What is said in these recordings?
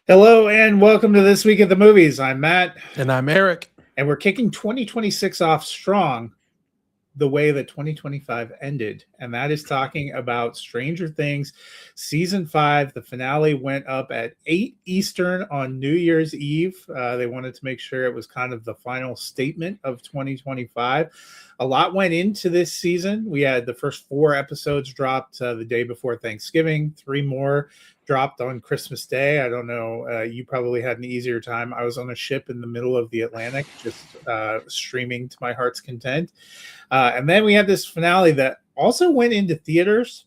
Hello and welcome to This Week at the Movies. I'm Matt, And I'm Eric. and we're kicking 2026 off strong the way that 2025 ended. And that is talking about Stranger Things season 5. The finale went up at 8 Eastern on New Year's Eve. They wanted to make sure it was kind of the final statement of 2025. A lot went into this season. We had the first 4 episodes dropped the day before Thanksgiving, 3 more dropped on Christmas Day. I don't know. You probably had an easier time. I was on a ship in the middle of the Atlantic, just streaming to my heart's content. And then we had this finale that also went into theaters.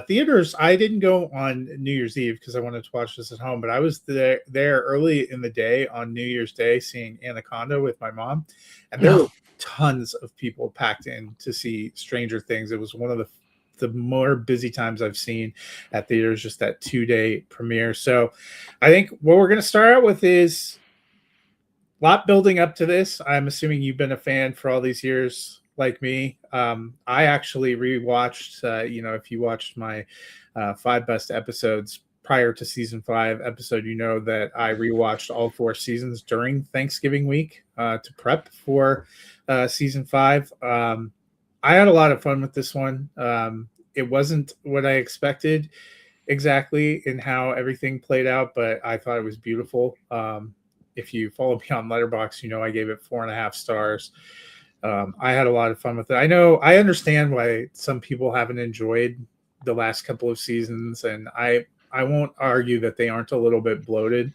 Theaters, I didn't go on New Year's Eve because I wanted to watch this at home, but I was there early in the day on New Year's Day seeing Anaconda with my mom. And there were tons of people packed in to see Stranger Things. It was one of the more busy times I've seen at theaters, just that 2-day premiere. So I think what we're going to start out with is a lot building up to this. I'm assuming you've been a fan for all these years like me. I actually rewatched, if you watched my 5 best episodes prior to season 5 episode, you know that I rewatched all 4 seasons during Thanksgiving week to prep for season 5. I had a lot of fun with this one. It wasn't what I expected exactly in how everything played out, but I thought it was beautiful. If you follow me on Letterboxd, you know I gave it 4.5 stars. I had a lot of fun with it. I understand why some people haven't enjoyed the last couple of seasons, and I won't argue that they aren't a little bit bloated.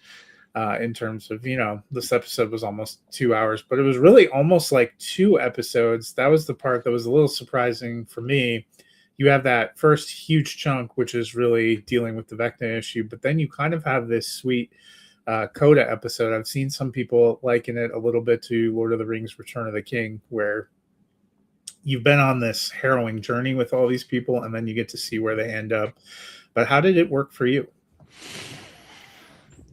In terms of, this episode was almost 2 hours, but it was really almost like 2 episodes. That was the part that was a little surprising for me. You have that first huge chunk, which is really dealing with the Vecna issue, but then you kind of have this sweet Coda episode. I've seen some people liken it a little bit to Lord of the Rings Return of the King, where you've been on this harrowing journey with all these people, and then you get to see where they end up. But how did it work for you?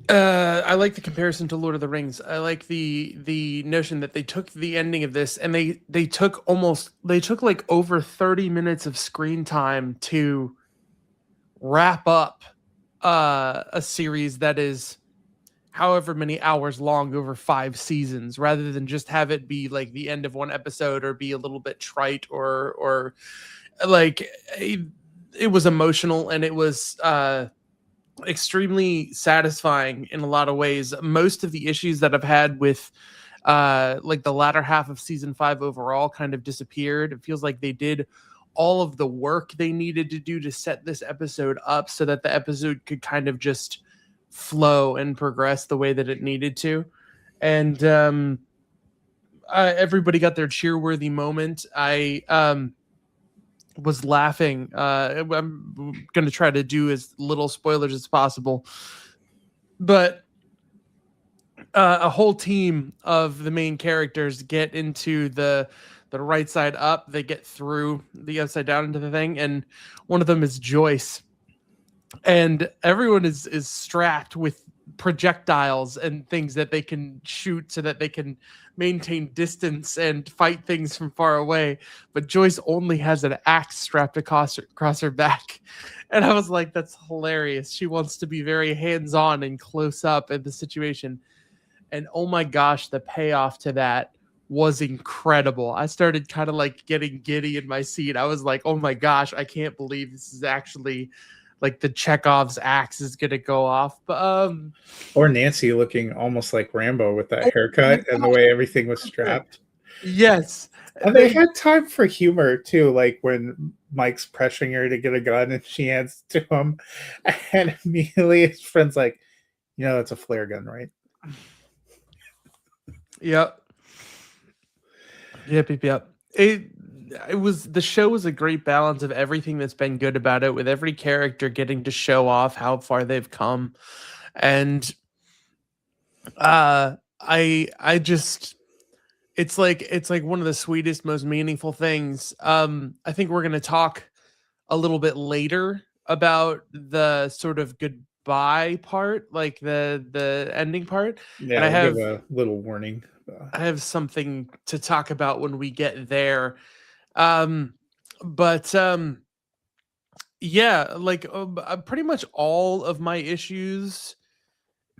I like the comparison to Lord of the Rings. I like the notion that they took the ending of this and they took like over 30 minutes of screen time to wrap up a series that is however many hours long over 5 seasons, rather than just have it be like the end of one episode or be a little bit trite or like it was emotional, and it was extremely satisfying in a lot of ways. Most of the issues that I've had with like the latter half of season 5 overall kind of disappeared. It feels like they did all of the work they needed to do to set this episode up so that the episode could kind of just flow and progress the way that it needed to. And everybody got their cheer-worthy moment. I was laughing. I'm going to try to do as little spoilers as possible, but a whole team of the main characters get into the right side up. They get through the upside down into the thing, and one of them is Joyce, and everyone is strapped with projectiles and things that they can shoot so that they can maintain distance and fight things from far away. But Joyce only has an axe strapped across her back. And I was like, that's hilarious. She wants to be very hands-on and close up in the situation. And oh my gosh, the payoff to that was incredible. I started kind of like getting giddy in my seat. I was like, oh my gosh, I can't believe this is actually like the Chekhov's axe is gonna go off. But or Nancy looking almost like Rambo with that haircut and the way everything was strapped. Yes. And they had time for humor too, like when Mike's pressuring her to get a gun and she hands it to him, and immediately his friend's like, that's a flare gun, right? Yep. The show was a great balance of everything that's been good about it, with every character getting to show off how far they've come. And I just, it's like one of the sweetest, most meaningful things. I think we're going to talk a little bit later about the sort of goodbye part, like the ending part. Yeah, and I have give a little warning. I have something to talk about when we get there. But yeah, like pretty much all of my issues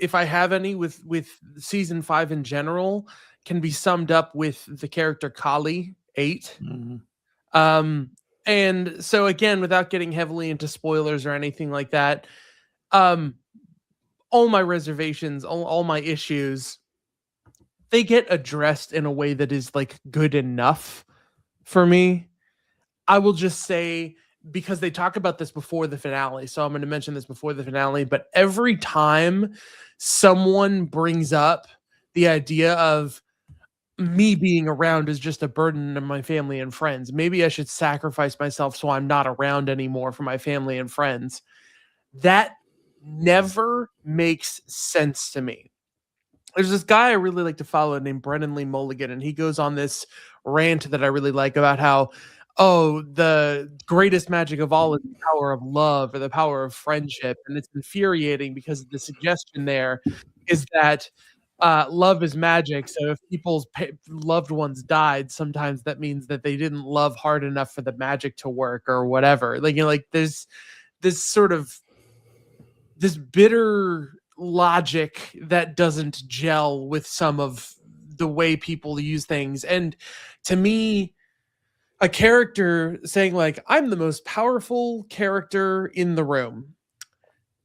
if I have any with season 5 in general, can be summed up with the character Kali 8. And so again, without getting heavily into spoilers or anything like that, all my reservations, all my issues, they get addressed in a way that is like good enough for me. I will just say, because they talk about this before the finale, so I'm going to mention this before the finale, but every time someone brings up the idea of me being around is just a burden to my family and friends, maybe I should sacrifice myself so I'm not around anymore for my family and friends, that never makes sense to me. There's this guy I really like to follow named Brennan Lee Mulligan, and he goes on this rant that I really like about how, oh, the greatest magic of all is the power of love or the power of friendship. And it's infuriating because the suggestion there is that love is magic. So if people's loved ones died, sometimes that means that they didn't love hard enough for the magic to work or whatever. Like, you know, like there's this sort of this bitter logic that doesn't gel with some of the way people use things. And to me, a character saying like, I'm the most powerful character in the room,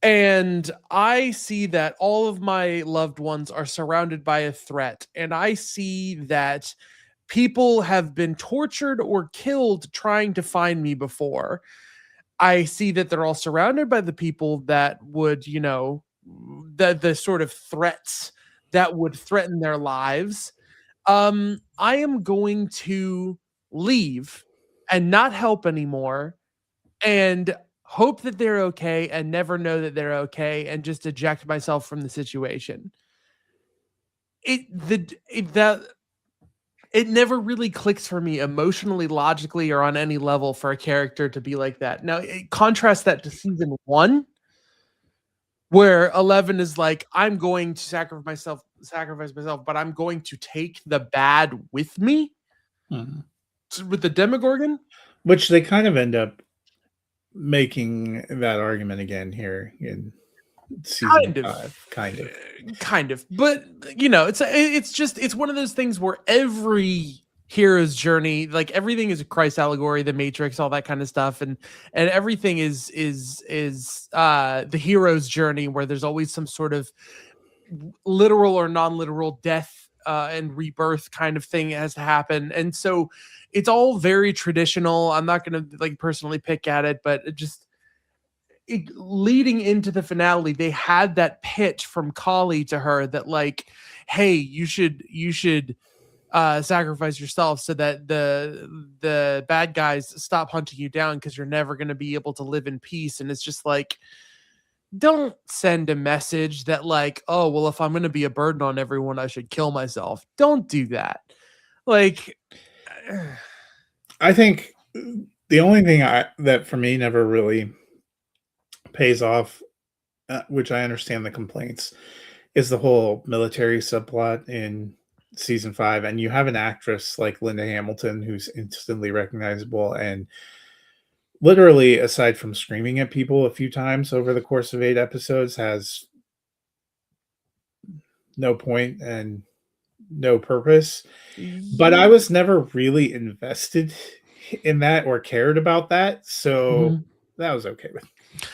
and I see that all of my loved ones are surrounded by a threat, and I see that people have been tortured or killed trying to find me before. I see that they're all surrounded by the people that would, you know, the sort of threats that would threaten their lives. I am going to leave and not help anymore and hope that they're okay and never know that they're okay and just eject myself from the situation. It never really clicks for me emotionally, logically, or on any level for a character to be like that. Now, contrast that to season 1, where Eleven is like, I'm going to sacrifice myself, but I'm going to take the bad with me with the Demogorgon. Which they kind of end up making that argument again here in season 5, kind of, but you know, it's one of those things where every hero's journey, like everything is a Christ allegory, the Matrix, all that kind of stuff, and everything is the hero's journey, where there's always some sort of literal or non-literal death and rebirth kind of thing has to happen. And so it's all very traditional. I'm not going to like personally pick at it, but leading into the finale, they had that pitch from Kali to her that like, hey, you should sacrifice yourself so that the bad guys stop hunting you down, because you're never going to be able to live in peace. And it's just like, don't send a message that like, oh, well, if I'm going to be a burden on everyone, I should kill myself. Don't do that. Like, I think the only thing that for me never really pays off, which I understand the complaints, is the whole military subplot in season 5. And you have an actress like Linda Hamilton who's instantly recognizable, and literally, aside from screaming at people a few times over the course of 8 episodes, has no point and no purpose. But I was never really invested in that or cared about that, so that was okay with me,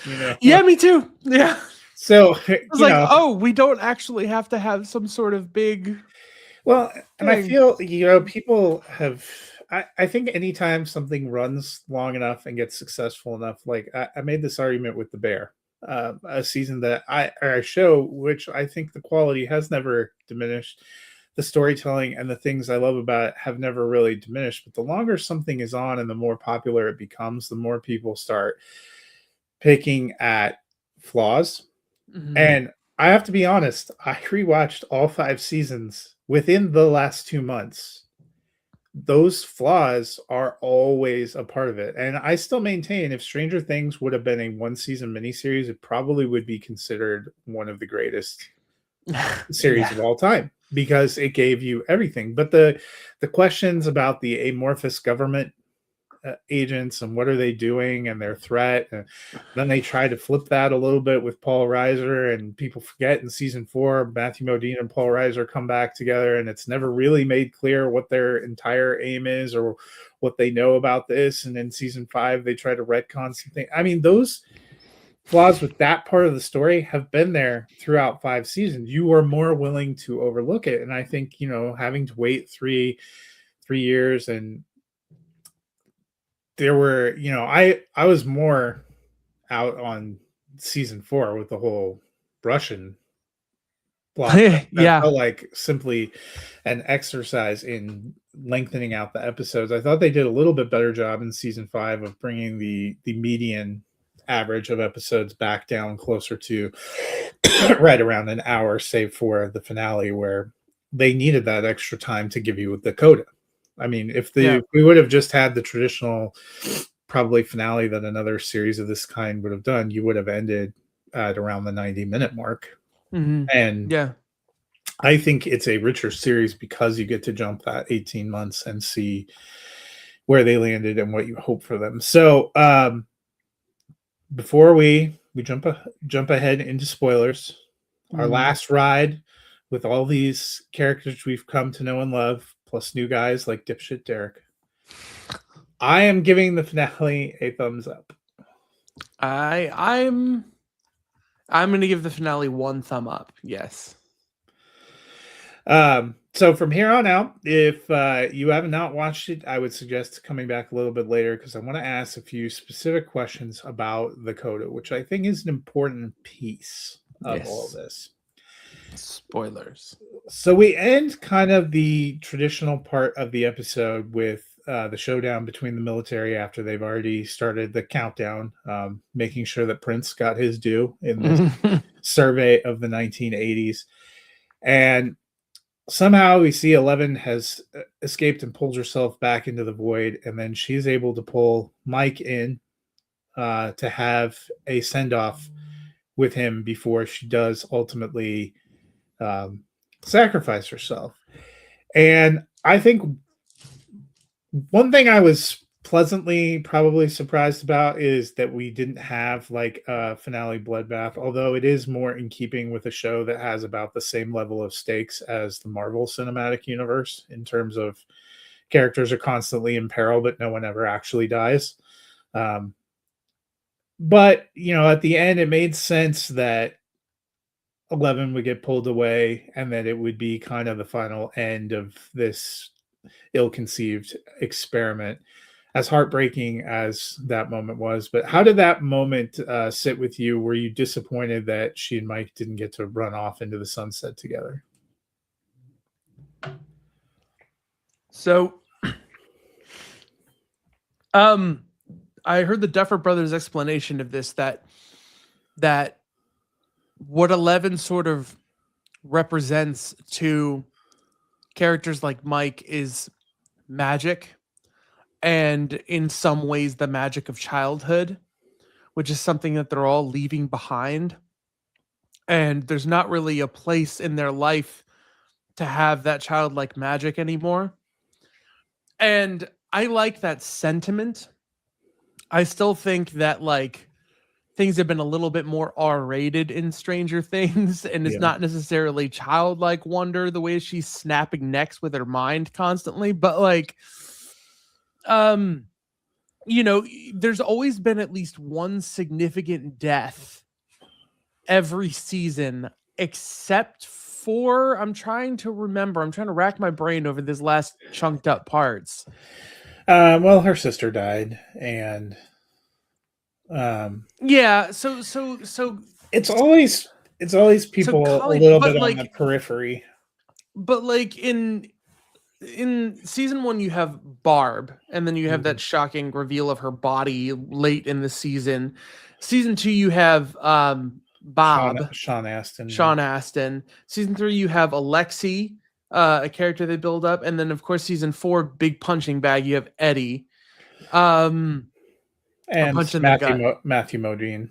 you know? Yeah, me too. Yeah. So I was like, oh, we don't actually have to have some sort of big. Well, and I feel, you know, people have. I think anytime something runs long enough and gets successful enough, like I made this argument with The Bear, a season that or a show which I think the quality has never diminished. The storytelling and the things I love about it have never really diminished. But the longer something is on and the more popular it becomes, the more people start picking at flaws. And I have to be honest, I rewatched all 5 seasons within the last 2 months. Those flaws are always a part of it. And I still maintain, if Stranger Things would have been a 1-season miniseries, it probably would be considered one of the greatest series of all time, because it gave you everything. But the questions about the amorphous government agents and what are they doing and their threat. And then they try to flip that a little bit with Paul Reiser, and people forget in season 4, Matthew Modine and Paul Reiser come back together, and it's never really made clear what their entire aim is or what they know about this. And in season 5, they try to retcon something. I mean, those flaws with that part of the story have been there throughout 5 seasons. You are more willing to overlook it. And I think, having to wait three years, and there were, I was more out on season 4 with the whole Russian plot. Yeah. Felt like simply an exercise in lengthening out the episodes. I thought they did a little bit better job in season 5 of bringing the median average of episodes back down closer to right around an hour, save for the finale where they needed that extra time to give you the coda. I mean, if we would have just had the traditional probably finale that another series of this kind would have done, you would have ended at around the 90-minute mark. Mm-hmm. And yeah, I think it's a richer series because you get to jump that 18 months and see where they landed and what you hope for them. So before we jump ahead into spoilers, our last ride with all these characters we've come to know and love, plus new guys like dipshit Derek, I am giving the finale a thumbs up. I'm going to give the finale 1 thumb up. Yes. So from here on out, if you have not watched it, I would suggest coming back a little bit later because I want to ask a few specific questions about the coda, which I think is an important piece of all this. Spoilers. So we end kind of the traditional part of the episode with the showdown between the military after they've already started the countdown, making sure that Prince got his due in this survey of the 1980s. And somehow we see 11 has escaped and pulls herself back into the void, and then she's able to pull Mike in to have a send-off with him before she does ultimately sacrifice herself. And I think one thing I was pleasantly probably surprised about is that we didn't have like a finale bloodbath, although it is more in keeping with a show that has about the same level of stakes as the Marvel Cinematic Universe in terms of characters are constantly in peril, but no one ever actually dies. But, at the end, it made sense that 11 would get pulled away and that it would be kind of the final end of this ill-conceived experiment, as heartbreaking as that moment was. But how did that moment sit with you? Were you disappointed that she and Mike didn't get to run off into the sunset together? So, I heard the Duffer Brothers' explanation of this, that what 11 sort of represents to characters like Mike is magic, and in some ways the magic of childhood, which is something that they're all leaving behind. And there's not really a place in their life to have that childlike magic anymore. And I like that sentiment. I still think that like things have been a little bit more R-rated in Stranger Things, and it's not necessarily childlike wonder the way she's snapping necks with her mind constantly, but like, there's always been at least one significant death every season, except for, I'm trying to rack my brain over this last chunked up parts. Well, her sister died, and so it's always people a little bit on the periphery. But like in season 1 you have Barb, and then you have that shocking reveal of her body late in the season. Season 2 you have Bob, Sean Astin. Season 3 you have Alexi, a character they build up, and then of course season 4, big punching bag, you have Eddie, and Matthew Modine.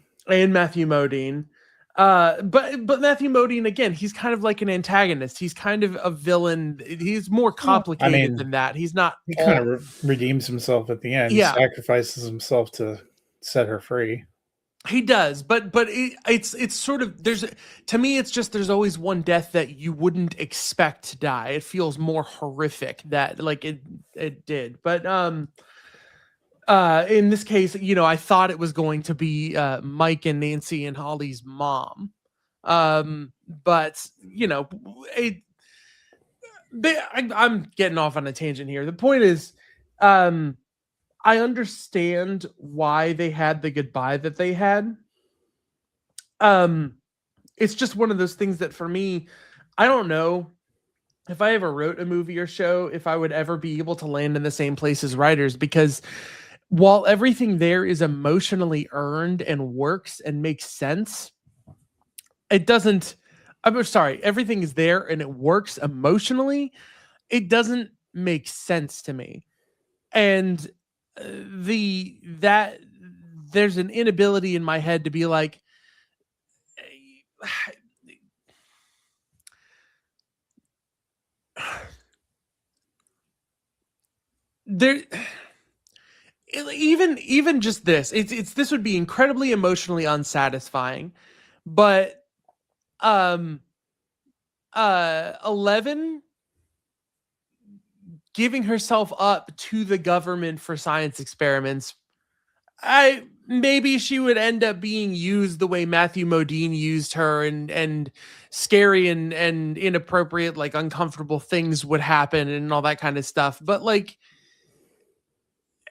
But Matthew Modine, again, he's kind of like an antagonist. He's kind of a villain. He's more complicated than that. He's not. He kind of redeems himself at the end. Yeah. Sacrifices himself to set her free. He does, but it's sort of, to me it's just there's always one death that you wouldn't expect to die. It feels more horrific that like it did. But in this case, I thought it was going to be Mike and Nancy and Holly's mom. But I'm getting off on a tangent here. The point is, I understand why they had the goodbye that they had. It's just one of those things that for me, I don't know if I ever wrote a movie or show, if I would ever be able to land in the same place as writers, because while everything there is emotionally earned and works and makes sense, everything is there and it works emotionally. It doesn't make sense to me. And there's an inability in my head to be like, there, even just this, this would be incredibly emotionally unsatisfying, but 11 giving herself up to the government for science experiments, maybe she would end up being used the way Matthew Modine used her, and scary and inappropriate, like uncomfortable things would happen and all that kind of stuff. But like,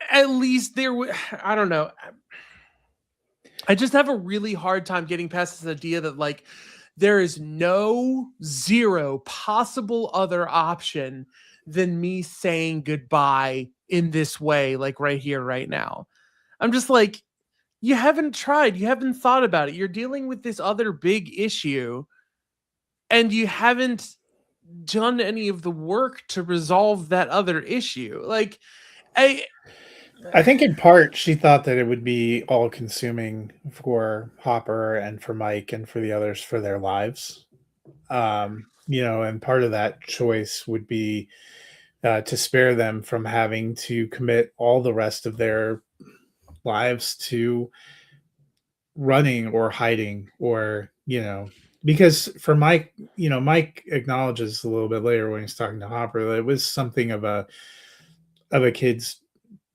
at least I don't know. I just have a really hard time getting past this idea that like there is zero possible other option than me saying goodbye in this way, like right here, right now. I'm just like, you haven't tried, you haven't thought about it. You're dealing with this other big issue, and you haven't done any of the work to resolve that other issue. Like, I think in part she thought that it would be all consuming for Hopper and for Mike and for the others for their lives. And part of that choice would be to spare them from having to commit all the rest of their lives to running or hiding, or because for Mike, Mike acknowledges a little bit later when he's talking to Hopper that it was something of a kid's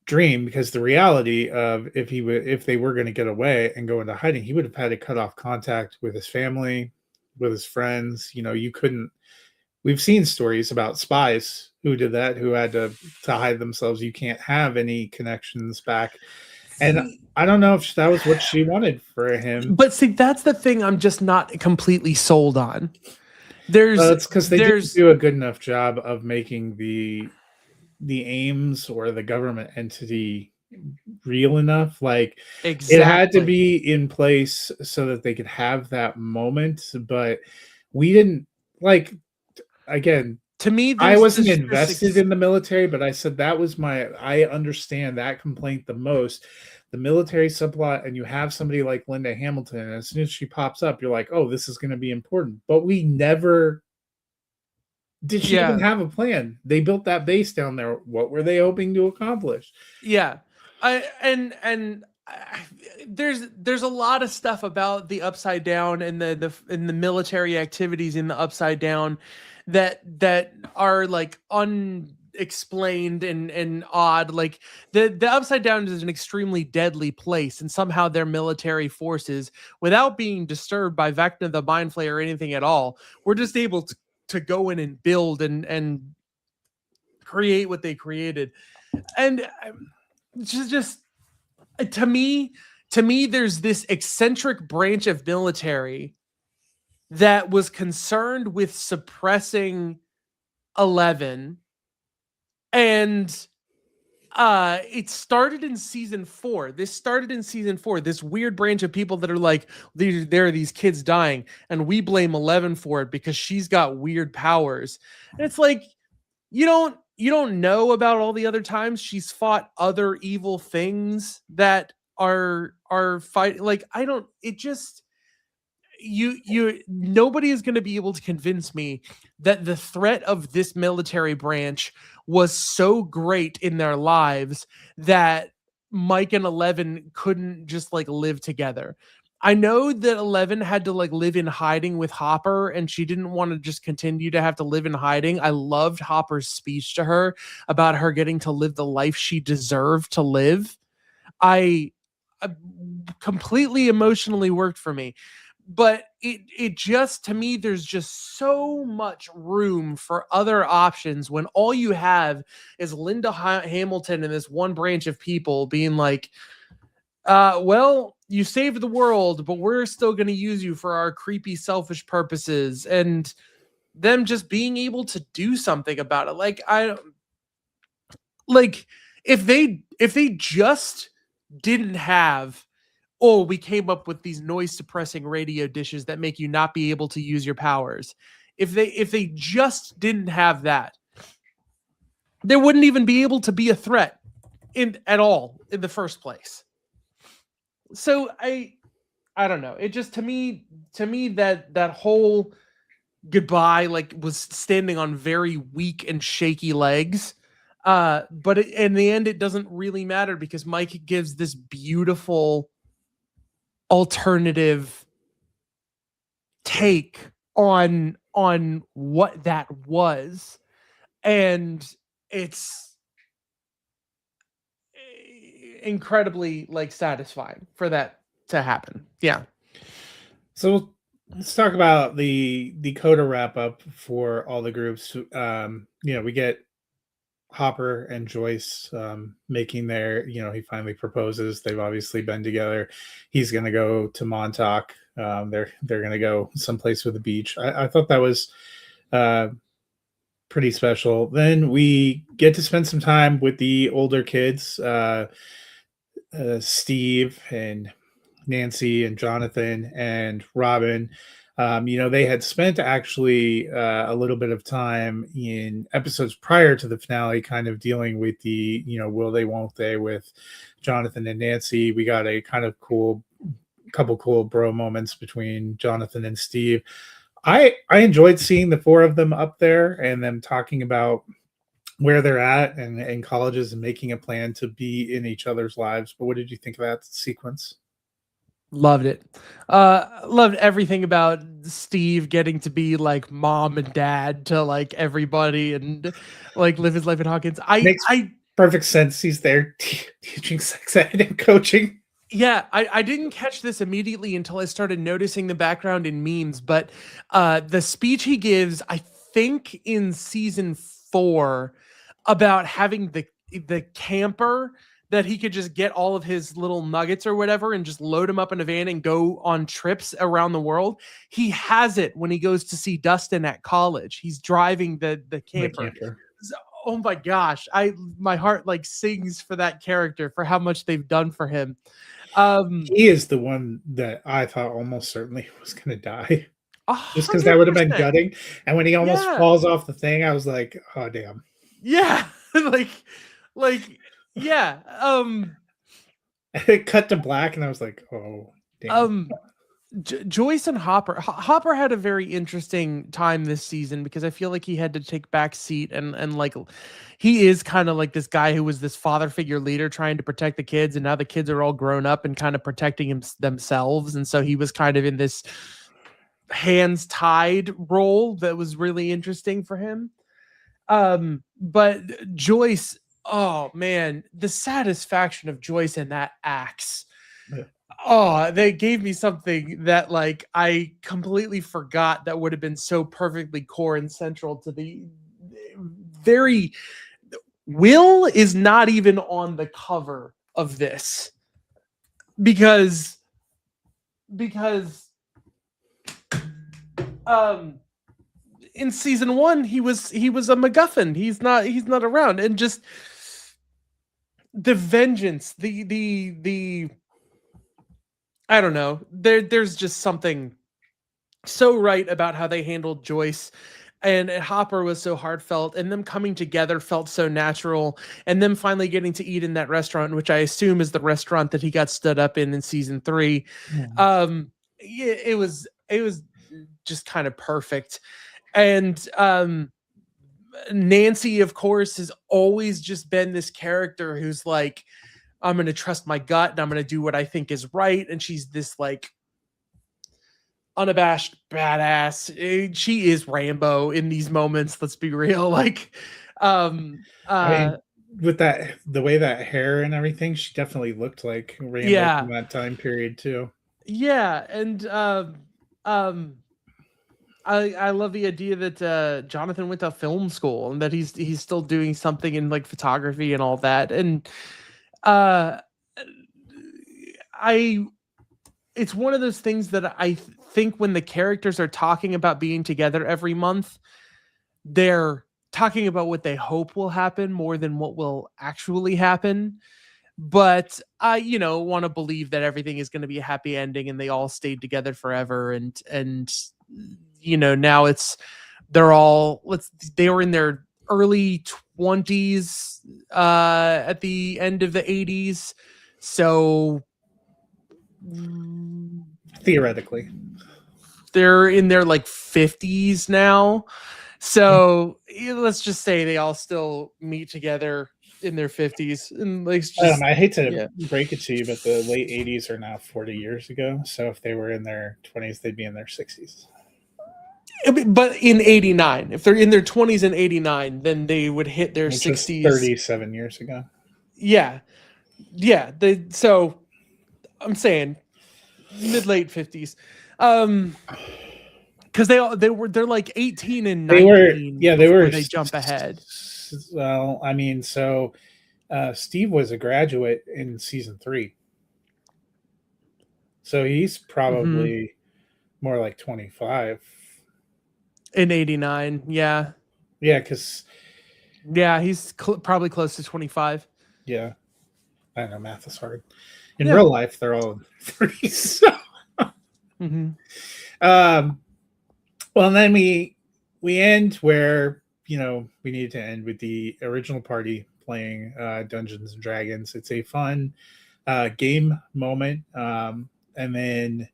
dream, because the reality of if they were going to get away and go into hiding, he would have had to cut off contact with his family, with his friends. You couldn't. We've seen stories about spies who did that, who had to hide themselves. You can't have any connections back. And I don't know if that was what she wanted for him. But see, that's the thing I'm just not completely sold on. It's because they didn't do a good enough job of making the aims or the government entity real enough. Like, exactly. It had to be in place so that they could have that moment. But we didn't, like, again, to me, I wasn't invested in the military, but I said I understand that complaint the most. The military subplot, and you have somebody like Linda Hamilton, and as soon as she pops up, you're like, oh, this is going to be important. But we never did. She even have a plan? They built that base down there. What were they hoping to accomplish? Yeah, there's a lot of stuff about the Upside Down and the military activities in the Upside Down that are like unexplained and odd. Like the Upside Down is an extremely deadly place, and somehow their military forces, without being disturbed by Vecna the Mind Flayer or anything at all, were just able to go in and build and create what they created. And just to me, there's this eccentric branch of military that was concerned with suppressing 11, and it started in season 4. This weird branch of people that are like, there are these kids dying, and we blame 11 for it because she's got weird powers. And it's like, you don't know about all the other times she's fought other evil things that are fighting. Like, nobody is going to be able to convince me that the threat of this military branch was so great in their lives that Mike and Eleven couldn't just like live together. I know that Eleven had to like live in hiding with Hopper, and she didn't want to just continue to have to live in hiding. I loved Hopper's speech to her about her getting to live the life she deserved to live. I completely emotionally worked for me. But it just, to me, there's just so much room for other options when all you have is Linda Hamilton and this one branch of people being like, well, you saved the world, but we're still going to use you for our creepy, selfish purposes, and them just being able to do something about it. Like if they just didn't have, oh, we came up with these noise suppressing radio dishes that make you not be able to use your powers. If they just didn't have that, there wouldn't even be able to be a threat at all in the first place. So I don't know. It just to me that whole goodbye like was standing on very weak and shaky legs. But in the end, it doesn't really matter because Mike gives this beautiful alternative take on what that was, and it's incredibly like satisfying for that to happen. Yeah. So let's talk about the Coda wrap up for all the groups. We get Hopper and Joyce making their, he finally proposes. They've obviously been together. He's going to go to Montauk. They're going to go someplace with a beach. I thought that was pretty special. Then we get to spend some time with the older kids, Steve and Nancy and Jonathan and Robin. They had spent actually a little bit of time in episodes prior to the finale kind of dealing with the, will they, won't they with Jonathan and Nancy. We got a kind of couple cool bro moments between Jonathan and Steve. I enjoyed seeing the four of them up there and them talking about where they're at and colleges and making a plan to be in each other's lives. But what did you think of that sequence? Loved it. Loved everything about Steve getting to be like mom and dad to like everybody and like live his life in Hawkins. Makes perfect sense. He's there teaching sex ed and coaching. Yeah, I didn't catch this immediately until I started noticing the background in memes, but the speech he gives, I think in season 4, about having the camper that he could just get all of his little nuggets or whatever and just load them up in a van and go on trips around the world. He has it when he goes to see Dustin at college. He's driving the camper. Oh my gosh. My heart like sings for that character, for how much they've done for him. He is the one that I thought almost certainly was going to die. 100%. Just because that would have been gutting. And when he almost falls off the thing, I was like, oh, damn. Yeah. like, yeah. It cut to black and I was like, oh, damn. Joyce and Hopper had a very interesting time this season because I feel like he had to take back seat and like he is kind of like this guy who was this father figure leader trying to protect the kids, and now the kids are all grown up and kind of protecting themselves, and so he was kind of in this hands tied role that was really interesting for him. But Joyce, oh man, the satisfaction of Joyce in that axe. Yeah. Oh, they gave me something that like I completely forgot that would have been so perfectly core and central to the very. Will is not even on the cover of this because in season 1 he was a MacGuffin. He's not around, and just the vengeance, the I don't know. There's just something so right about how they handled Joyce, and Hopper was so heartfelt, and them coming together felt so natural, and them finally getting to eat in that restaurant, which I assume is the restaurant that he got stood up in season 3. Mm-hmm. Yeah, just kind of perfect. And Nancy, of course, has always just been this character who's like, I'm going to trust my gut and I'm going to do what I think is right. And she's this like unabashed badass. She is Rambo in these moments. Let's be real. Like, I mean, with the way that hair and everything, she definitely looked like Rambo from that time period too. Yeah. And, I love the idea that Jonathan went to film school and that he's still doing something in like photography and all that. And it's one of those things that I think when the characters are talking about being together every month, they're talking about what they hope will happen more than what will actually happen. But I, want to believe that everything is going to be a happy ending and they all stayed together forever. And now they were in their early 20s at the end of the 80s. So theoretically they're in their like 50s now. So let's just say they all still meet together in their 50s. And like, I hate to break it to you, but the late 80s are now 40 years ago. So if they were in their 20s, they'd be in their 60s. But in 89, if they're in their 20s in 89, then they would hit their 60s. 37 years ago. Yeah. So I'm saying mid-late 50s. Because they're like 18 and 19. They jump ahead. Well, I mean, so Steve was a graduate in season 3. So he's probably more like 25. In 89, yeah. Yeah, because... Yeah, he's probably close to 25. Yeah. I know, math is hard. In real life, they're all 30s. So. Well, and then we end where, we need to end with the original party playing Dungeons and Dragons. It's a fun game moment, and then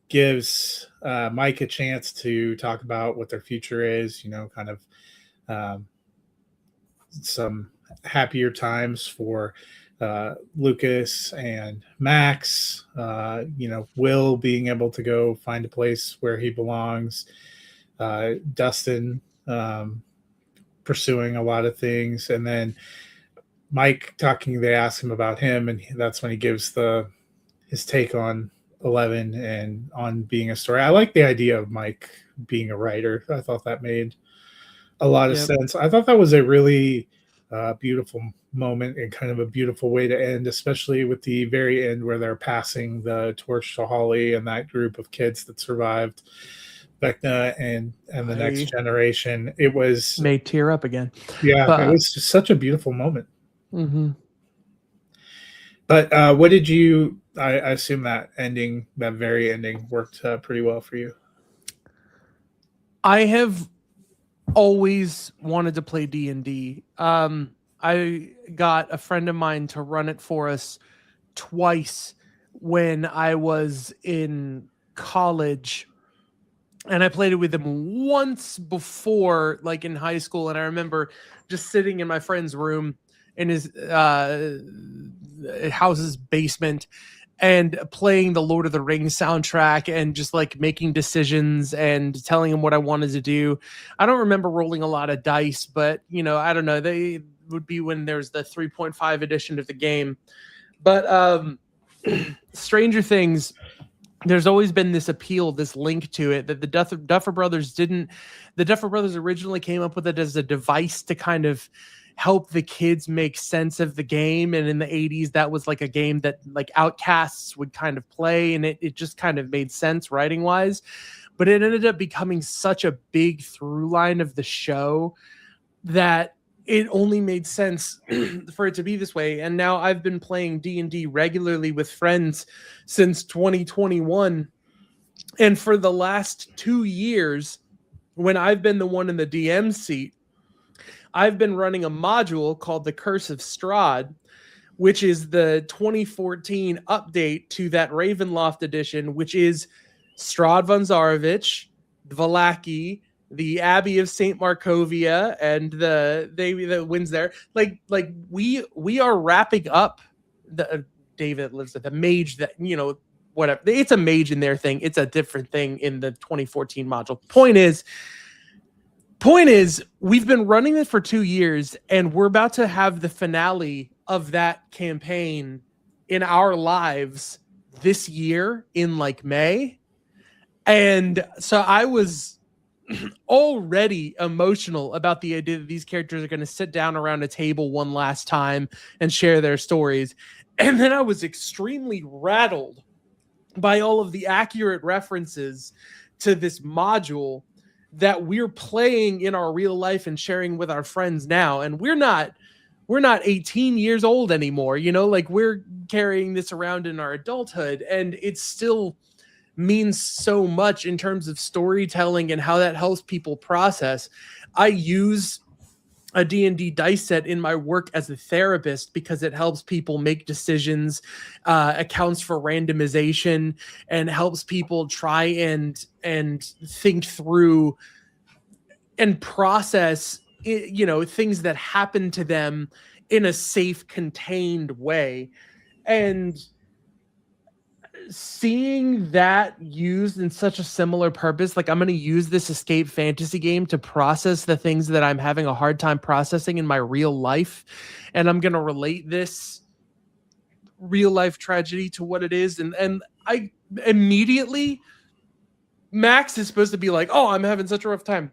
gives Mike a chance to talk about what their future is, kind of some happier times for Lucas and Max, Will being able to go find a place where he belongs, Dustin pursuing a lot of things, and then Mike they ask him about him, and that's when he gives his take on 11 and on being a story. I like the idea of Mike being a writer. I thought that made a lot of sense. I thought that was a really beautiful moment and kind of a beautiful way to end, especially with the very end where they're passing the torch to Holly and that group of kids that survived Vecna and the next generation. It was made tear up again. Yeah, it was just such a beautiful moment. But what did you? I assume that very ending worked pretty well for you. I have always wanted to play D&D. I got a friend of mine to run it for us twice when I was in college, and I played it with him once before, like in high school. And I remember just sitting in my friend's room in his house's basement and playing the Lord of the Rings soundtrack and just like making decisions and telling him what I wanted to do. I don't remember rolling a lot of dice, but I don't know. They would be when there's the 3.5 edition of the game. But Stranger Things, there's always been this appeal, this link to it that the Duffer Brothers didn't. The Duffer Brothers originally came up with it as a device to kind of help the kids make sense of the game. And in the 80s, that was like a game that like outcasts would kind of play. And it just kind of made sense writing wise. But it ended up becoming such a big through line of the show that it only made sense for it to be this way. And now I've been playing D&D regularly with friends since 2021. And for the last 2 years, when I've been the one in the DM seat, I've been running a module called the Curse of Strahd, which is the 2014 update to that Ravenloft edition, which is Strahd von Zarovich, Valaki, the Abbey of Saint Markovia, and the wins there. Like we are wrapping up the David lives at the mage that whatever. It's a mage in their thing. It's a different thing in the 2014 module. Point is, we've been running this for 2 years, and we're about to have the finale of that campaign in our lives this year in like May. And so I was already emotional about the idea that these characters are going to sit down around a table one last time and share their stories. And then I was extremely rattled by all of the accurate references to this module that we're playing in our real life and sharing with our friends now. And we're not 18 years old anymore, like we're carrying this around in our adulthood, and it still means so much in terms of storytelling and how that helps people process. I use a D&D dice set in my work as a therapist because it helps people make decisions, accounts for randomization, and helps people try and think through and process, things that happen to them in a safe, contained way. And seeing that used in such a similar purpose, like I'm going to use this escape fantasy game to process the things that I'm having a hard time processing in my real life. And I'm going to relate this real life tragedy to what it is. And I immediately, Max is supposed to be like, oh, I'm having such a rough time.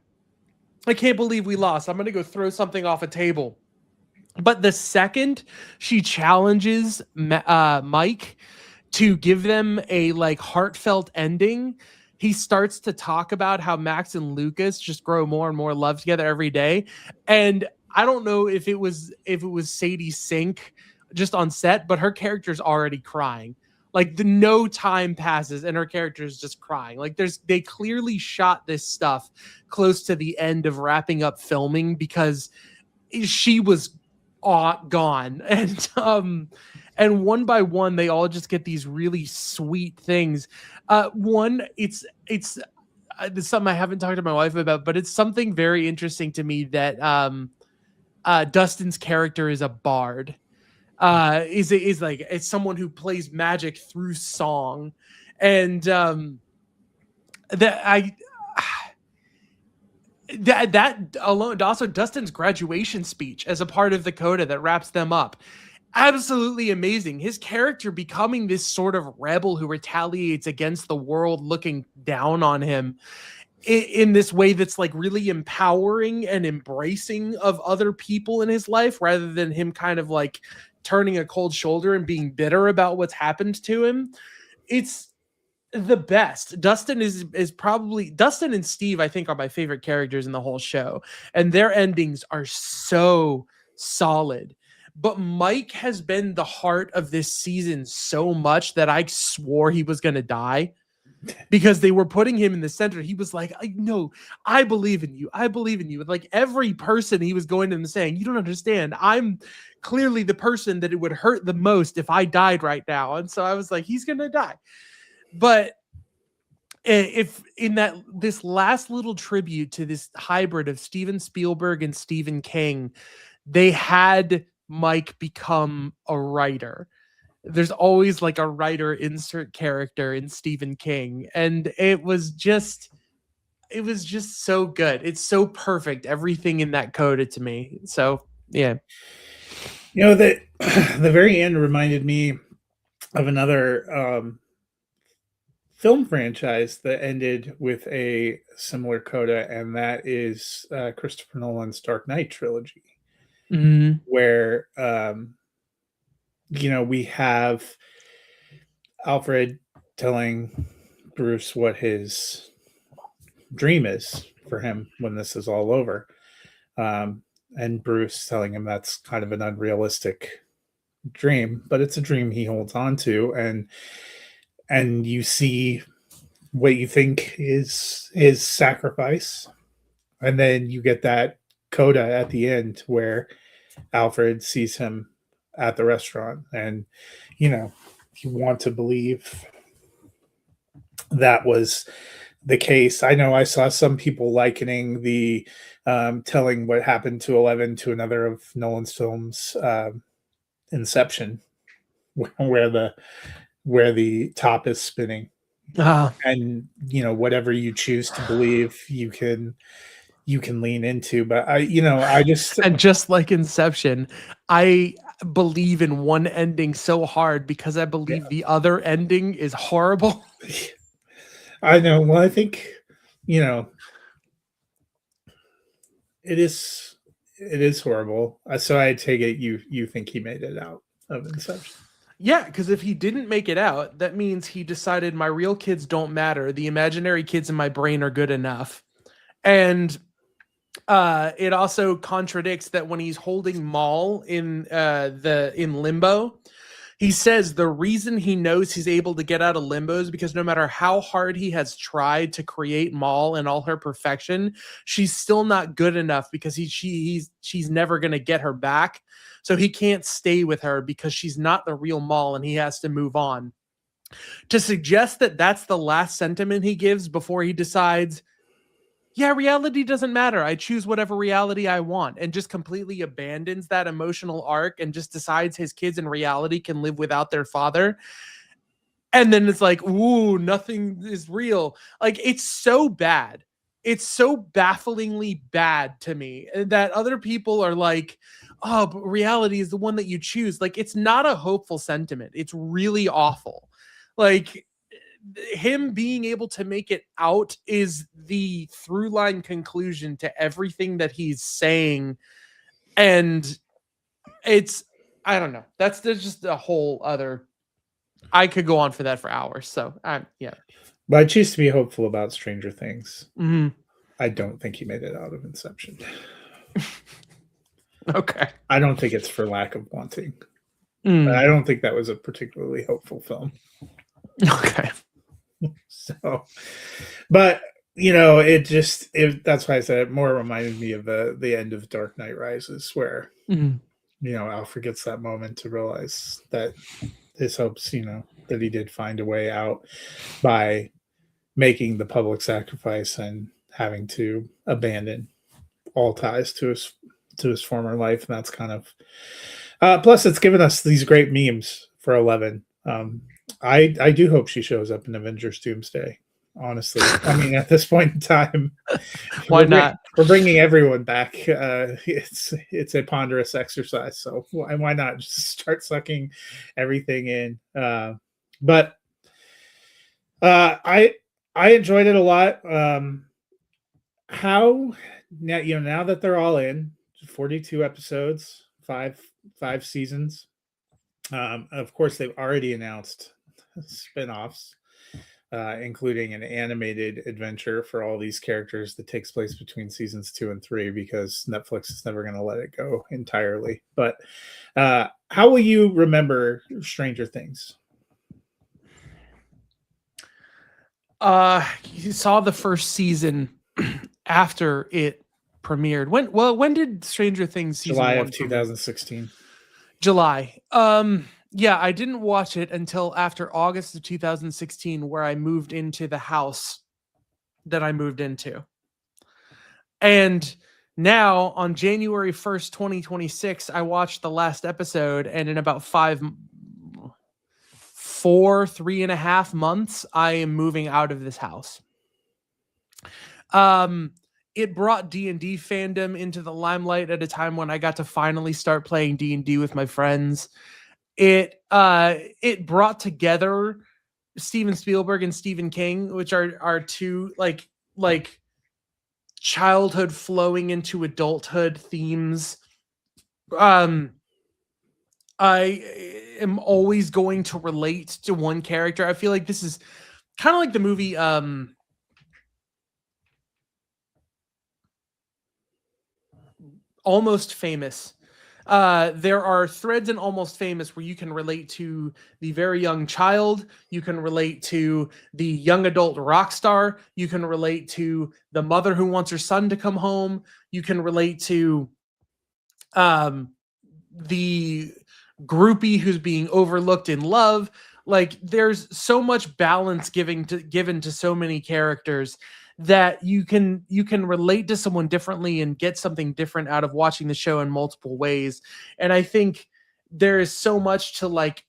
I can't believe we lost. I'm going to go throw something off a table. But the second she challenges Mike to give them a like heartfelt ending, he starts to talk about how Max and Lucas just grow more and more love together every day. And I don't know if it was Sadie Sink just on set, but her character's already crying. Like no time passes and her character is just crying. Like they clearly shot this stuff close to the end of wrapping up filming because she was gone. And one by one, they all just get these really sweet things. One, it's something I haven't talked to my wife about, but it's something very interesting to me that Dustin's character is a bard. Is like it's someone who plays magic through song, and that alone. Also, Dustin's graduation speech as a part of the coda that wraps them up. Absolutely amazing. His character becoming this sort of rebel who retaliates against the world looking down on him in this way that's like really empowering and embracing of other people in his life, rather than him kind of like turning a cold shoulder and being bitter about what's happened to him. It's the best. Dustin and Steve, I think, are my favorite characters in the whole show, and their endings are so solid. But Mike has been the heart of this season so much that I swore he was going to die because they were putting him in the center. He was like, no, I believe in you. I believe in you. And like every person he was going to them saying, you don't understand. I'm clearly the person that it would hurt the most if I died right now. And so I was like, he's going to die. But if in this last little tribute to this hybrid of Steven Spielberg and Stephen King, they had Mike become a writer. There's always like a writer insert character in Stephen King, and it was just so good. It's so perfect, everything in that coda to me. So yeah, the very end reminded me of another film franchise that ended with a similar coda, and that is Christopher Nolan's Dark Knight trilogy. Mm-hmm. Where we have Alfred telling Bruce what his dream is for him when this is all over, and Bruce telling him that's kind of an unrealistic dream, but it's a dream he holds on to, and you see what you think is his sacrifice, and then you get that coda at the end where Alfred sees him at the restaurant, and you want to believe that was the case. I know I saw some people likening the telling what happened to 11 to another of Nolan's films, Inception, where the top is spinning, Ah, and whatever you choose to believe, you can lean into. But I just and just like Inception, I believe in one ending so hard because I yeah, believe the other ending is horrible. I know. Well, I think you know it is horrible. So I take it you think he made it out of Inception. Yeah, because if he didn't make it out, that means he decided my real kids don't matter. The imaginary kids in my brain are good enough. And it also contradicts that when he's holding Maul in limbo, he says the reason he knows he's able to get out of limbo is because no matter how hard he has tried to create Maul in all her perfection, she's still not good enough because she's never going to get her back. So he can't stay with her because she's not the real Maul and he has to move on. To suggest that that's the last sentiment he gives before he decides, yeah, reality doesn't matter. I choose whatever reality I want, and just completely abandons that emotional arc and just decides his kids in reality can live without their father. And then it's like, ooh, nothing is real. Like, it's so bad. It's so bafflingly bad to me that other people are like, oh, but reality is the one that you choose. Like, it's not a hopeful sentiment. It's really awful. Like, him being able to make it out is the through line conclusion to everything that he's saying. And it's, I don't know. There's just a whole other, I could go on for that for hours. So yeah. But I choose to be hopeful about Stranger Things. Mhm. I don't think he made it out of Inception. Okay. I don't think it's for lack of wanting. But I Mm. don't think that was a particularly hopeful film. Okay. So, but that's why I said it more reminded me of the end of Dark Knight Rises, where Mhm. Alfred gets that moment to realize that his hopes, that he did find a way out by making the public sacrifice and having to abandon all ties to his former life. And that's kind of plus it's given us these great memes for 11. I do hope she shows up in Avengers Doomsday. Honestly, I mean, at this point in time, Why not? we're bringing everyone back. It's a ponderous exercise, so why not just start sucking everything in? But I enjoyed it a lot. How now that they're all in 42 episodes, five seasons. Of course, they've already announced spin-offs, including an animated adventure for all these characters that takes place between seasons 2 and 3, because Netflix is never going to let it go entirely. But how will you remember Stranger Things? You saw the first season after it premiered. When did Stranger Things season July 1 of premiere? 2016. July. Yeah, I didn't watch it until after August of 2016, where I moved into the house that I moved into. And now on January 1st, 2026, I watched the last episode, and in about 3.5 months, I am moving out of this house. It brought D&D fandom into the limelight at a time when I got to finally start playing D&D with my friends. It brought together Steven Spielberg and Stephen King, which are two like childhood flowing into adulthood themes. I am always going to relate to one character. I feel like this is kind of like the movie Almost Famous. There are threads in Almost Famous where you can relate to the very young child, you can relate to the young adult rock star, you can relate to the mother who wants her son to come home, you can relate to the groupie who's being overlooked in love. Like there's so much balance given to so many characters that you can relate to someone differently and get something different out of watching the show in multiple ways. And I think there is so much to like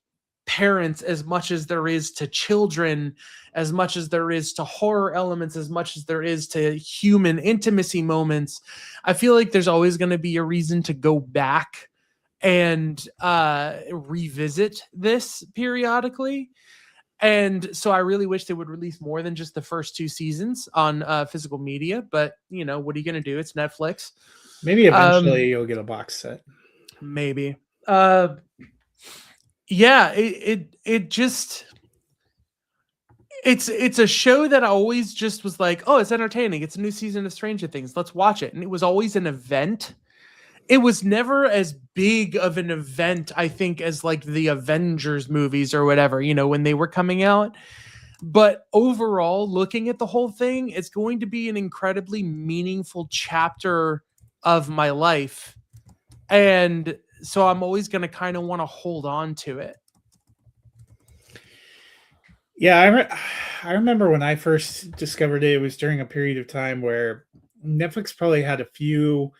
parents as much as there is to children, as much as there is to horror elements, as much as there is to human intimacy moments. I feel like there's always going to be a reason to go back and revisit this periodically. And so I really wish they would release more than just the first 2 seasons on physical media. But you know, what are you going to do? It's Netflix. Maybe eventually you'll get a box set. Maybe. Yeah, it just it's a show that I always just was like, oh, it's entertaining. It's a new season of Stranger Things. Let's watch it. And it was always an event. It was never as big of an event, I think, as like the Avengers movies or whatever, you know, when they were coming out. But overall, looking at the whole thing, it's going to be an incredibly meaningful chapter of my life. And so I'm always going to kind of want to hold on to it. Yeah, I remember when I first discovered it, it was during a period of time where Netflix probably had a few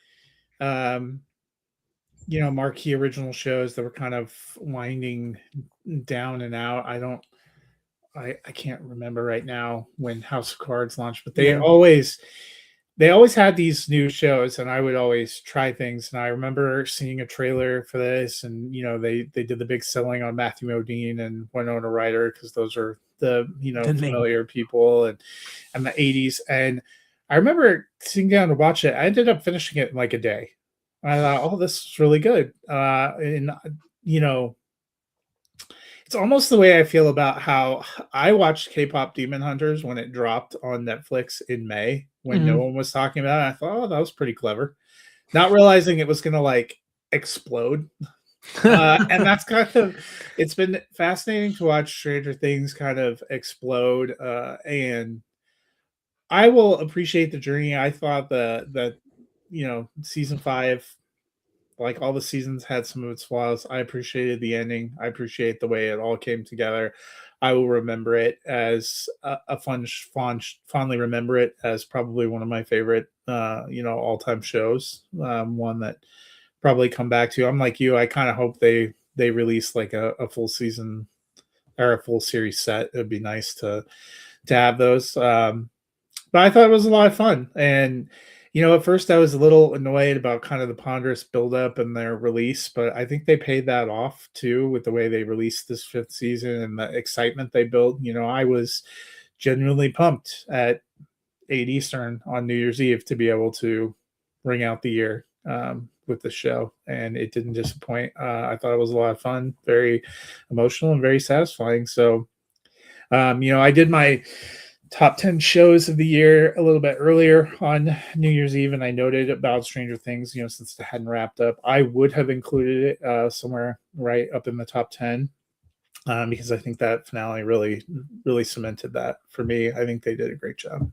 you know, marquee original shows that were kind of winding down and out. I can't remember right now when House of Cards launched, but they always had these new shows, and I would always try things. And I remember seeing a trailer for this, and you know, they did the big selling on Matthew Modine and Winona Ryder because those are the, you know, familiar people and the 80s. And I remember sitting down to watch it. I ended up finishing it in like a day. I thought, oh, this is really good. And you know, it's almost the way I feel about how I watched K-pop Demon Hunters when it dropped on Netflix in May when no one was talking about it. I thought, oh, that was pretty clever. Not realizing it was going to like explode. And that's kind of, it's been fascinating to watch Stranger Things kind of explode. And I will appreciate the journey. I thought that you know, season 5, like all the seasons, had some of its flaws. I appreciated the ending. I appreciate the way it all came together. I will remember it as a fondly remember it as probably one of my favorite, you know, all-time shows. One that probably come back to. I'm like you. I kind of hope they release like a full season or a full series set. It'd be nice to have those. But I thought it was a lot of fun. And, you know, at first I was a little annoyed about kind of the ponderous buildup and their release, but I think they paid that off too with the way they released this 5th season and the excitement they built. You know, I was genuinely pumped at 8 Eastern on New Year's Eve to be able to ring out the year with the show, and it didn't disappoint. I thought it was a lot of fun, very emotional and very satisfying. So, you know, I did my top 10 shows of the year a little bit earlier on New Year's Eve, and I noted about Stranger Things, you know, since it hadn't wrapped up. I would have included it somewhere right up in the top 10 because I think that finale really cemented that for me. I think they did a great job.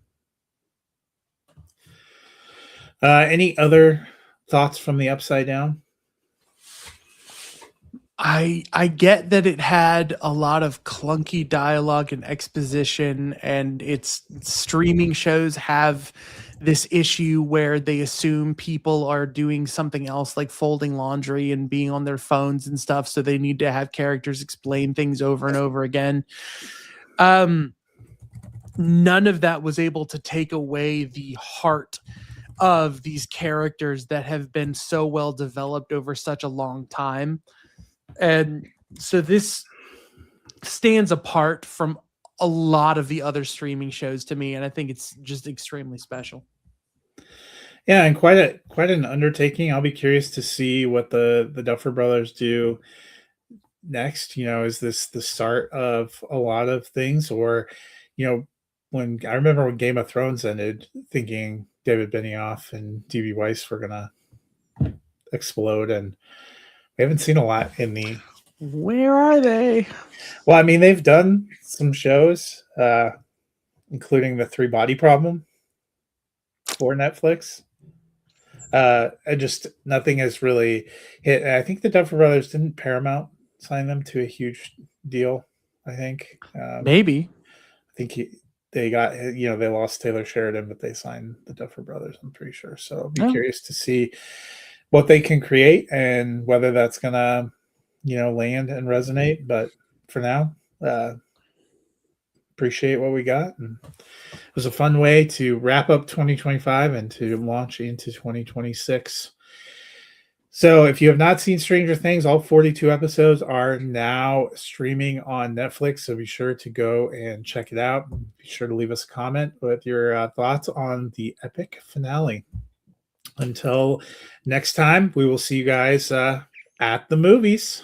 Any other thoughts from the Upside Down? I get that it had a lot of clunky dialogue and exposition, and its streaming shows have this issue where they assume people are doing something else like folding laundry and being on their phones and stuff, so they need to have characters explain things over and over again. None of that was able to take away the heart of these characters that have been so well developed over such a long time. And so this stands apart from a lot of the other streaming shows to me, and I think it's just extremely special. Yeah, and quite an undertaking. I'll be curious to see what the Duffer Brothers do next. You know, is this the start of a lot of things, or, you know, when I remember when Game of Thrones ended, thinking David Benioff and D.B. Weiss were gonna explode, and we haven't seen a lot in the. Where are they? Well, I mean, they've done some shows, including the 3 Body Problem for Netflix. Just nothing has really hit. I think the Duffer Brothers, didn't Paramount sign them to a huge deal I think. Maybe. I think they got, they lost Taylor Sheridan, but they signed the Duffer Brothers, I'm pretty sure. So I'll be curious to see what they can create and whether that's going to, land and resonate. But for now, appreciate what we got. And it was a fun way to wrap up 2025 and to launch into 2026. So if you have not seen Stranger Things, all 42 episodes are now streaming on Netflix. So be sure to go and check it out. Be sure to leave us a comment with your thoughts on the epic finale. Until next time, we will see you guys at the movies.